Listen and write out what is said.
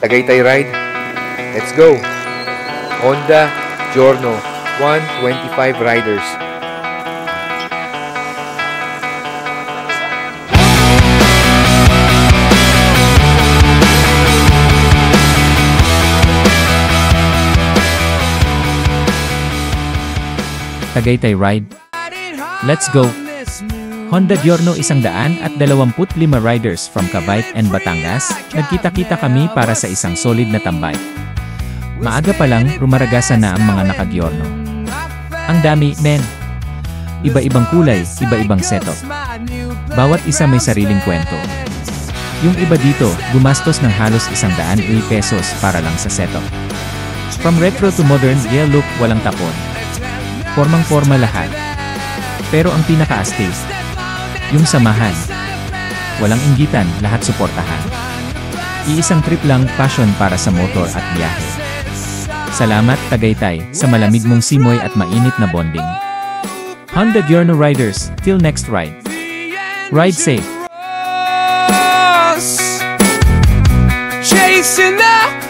Tagaytay Ride. Let's go! Honda Giorno 125 riders. Tagaytay Ride. Let's go! Honda Giorno 125 riders from Cavite and Batangas, nagkita-kita kami para sa isang solid na tambay. Maaga pa lang, rumaragasan na ang mga naka-Giorno. Ang dami, men! Iba-ibang kulay, iba-ibang setup. Bawat isa may sariling kwento. Yung iba dito, gumastos ng halos 100,000 pesos para lang sa setup. From retro to modern, look, walang tapon. Formang-forma lahat. Pero ang pinaka-astig, yung samahan. Walang inggitan, lahat suportahan. Iisang trip lang, passion para sa motor at biyahe. Salamat, Tagaytay, sa malamig mong simoy at mainit na bonding. Honda Giorno Riders, till next ride. Ride safe. Chasing the